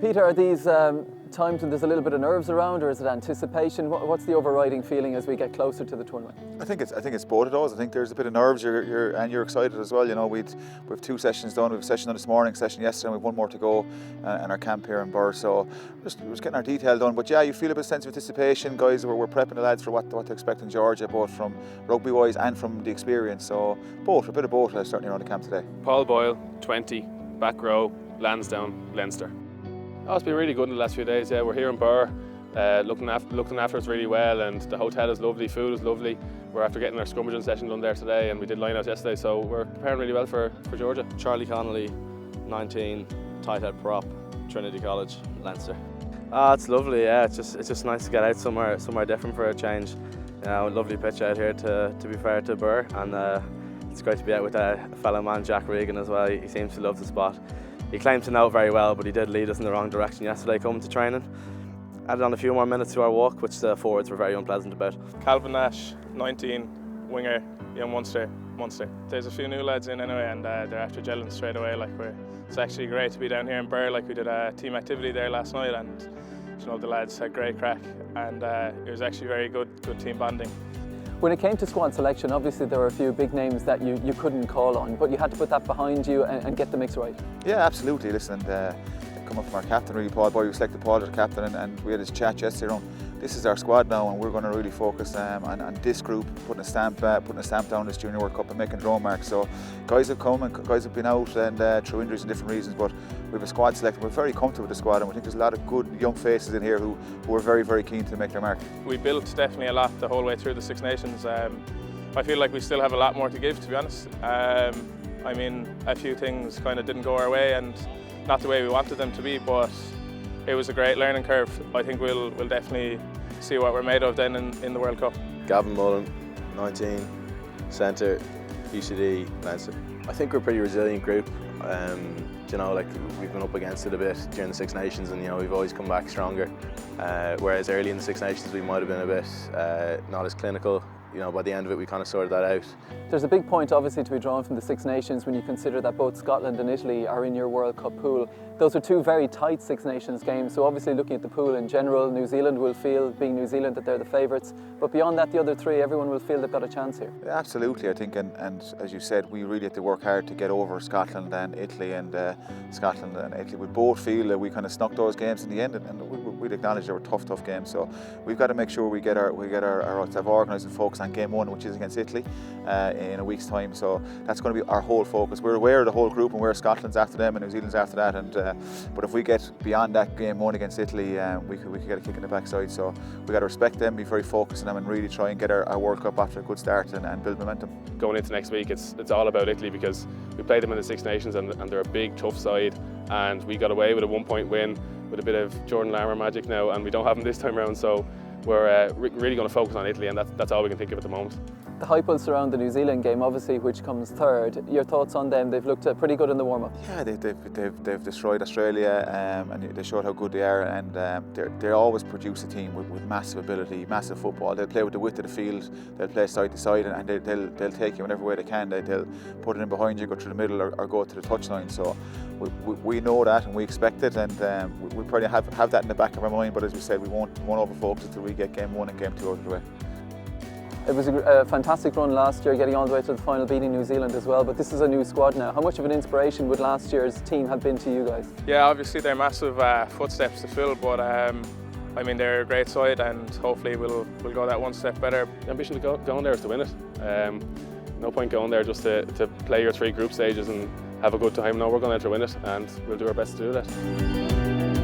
Peter, are these times when there's a little bit of nerves around, or is it anticipation? What's the overriding feeling as we get closer to the tournament? I think it's both of those. I think there's a bit of nerves, you're excited as well. You know, we've 2 sessions done. We have a session done this morning, a session yesterday, and we've 1 more to go in our camp here in Birr. So we're just getting our detail done. But yeah, you feel a bit of sense of anticipation, guys. We're prepping the lads for what to expect in Georgia, both from rugby wise and from the experience. So a bit of both certainly around the camp today. Paul Boyle, 20, back row, Lansdowne, Leinster. Oh, it's been really good in the last few days. Yeah, we're here in Birr, looking after us really well, and the hotel is lovely, food is lovely. We're after getting our scrummaging session done there today, and we did line-outs yesterday, so we're preparing really well for Georgia. Charlie Connolly, 19, tight head prop, Trinity College, Leinster. Oh, it's lovely. Yeah, it's just nice to get out somewhere different for a change. You know, lovely pitch out here to be fair to Birr, and it's great to be out with a fellow man, Jack Regan, as well. He seems to love the spot. He claims to know it very well, but he did lead us in the wrong direction yesterday coming to training. Added on a few more minutes to our walk, which the forwards were very unpleasant about. Calvin Nash, 19, winger, young Munster. There's a few new lads in anyway, and they're after gelling straight away. It's actually great to be down here in Birr. We did a team activity there last night, and you know, the lads had great crack, and it was actually very good team bonding. When it came to squad selection, obviously there were a few big names that you couldn't call on, but you had to put that behind you and get the mix right. Yeah, absolutely. Listen, coming from our captain, really, Paul Boyle, we selected Paul as captain, and we had this chat yesterday around, this is our squad now, and we're going to really focus on this group, putting a stamp down this Junior World Cup and making their own mark. So guys have come and guys have been out and through injuries and different reasons, but we have a squad selected. We're very comfortable with the squad, and we think there's a lot of good young faces in here who are very, very keen to make their mark. We built definitely a lot the whole way through the Six Nations. I feel like we still have a lot more to give, to be honest. I mean, a few things kind of didn't go our way and not the way we wanted them to be, but it was a great learning curve. I think we'll definitely see what we're made of then in the World Cup. Gavin Mullen, 19, centre, UCD, Leinster. I think we're a pretty resilient group. You know, we've been up against it a bit during the Six Nations, and you know, we've always come back stronger. Whereas early in the Six Nations we might have been a bit not as clinical. You know, by the end of it we kind of sorted that out. There's a big point obviously to be drawn from the Six Nations when you consider that both Scotland and Italy are in your World Cup pool. Those are 2 very tight Six Nations games, so obviously looking at the pool in general, New Zealand will feel, being New Zealand, that they're the favourites, but beyond that the other 3, everyone will feel they've got a chance here. Yeah, absolutely, I think, and as you said, we really had to work hard to get over Scotland and Italy, and Scotland and Italy would both feel that we kind of snuck those games in the end, and we'd acknowledge they were tough games, so we've got to make sure we get our organised and focus on game 1, which is against Italy in a week's time. So that's going to be our whole focus. We're aware of the whole group and where Scotland's after them and New Zealand's after that, and but if we get beyond that game 1 against Italy, we could get a kick in the backside. So we got to respect them, be very focused on them, and really try and get our World Cup after a good start and build momentum. Going into next week, it's all about Italy, because we played them in the Six Nations and they're a big, tough side, and we got away with a 1-point win with a bit of Jordan Larmour magic now, and we don't have them this time around. So we're really going to focus on Italy, and that's all we can think of at the moment. The hype will surround the New Zealand game, obviously, which comes third. Your thoughts on them? They've looked pretty good in the warm-up. Yeah, they've destroyed Australia, and they showed how good they are, and they always produce a team with massive ability, massive football. They'll play with the width of the field, they'll play side to side, and they'll take you whatever way they can. They'll put it in behind you, go through the middle, or go to the touchline. So we know that, and we expect it, and we probably have that in the back of our mind, but as we said, we won't over-focus until we get game 1 and game 2 out of the way. It was a fantastic run last year, getting all the way to the final, beating New Zealand as well, but this is a new squad now. How much of an inspiration would last year's team have been to you guys? Yeah, obviously they're massive footsteps to fill, but I mean, they're a great side, and hopefully we'll go that one step better. The ambition to go on there is to win it. No point going there just to play your 3 group stages and have a good time. No, we're going there to win it, and we'll do our best to do that.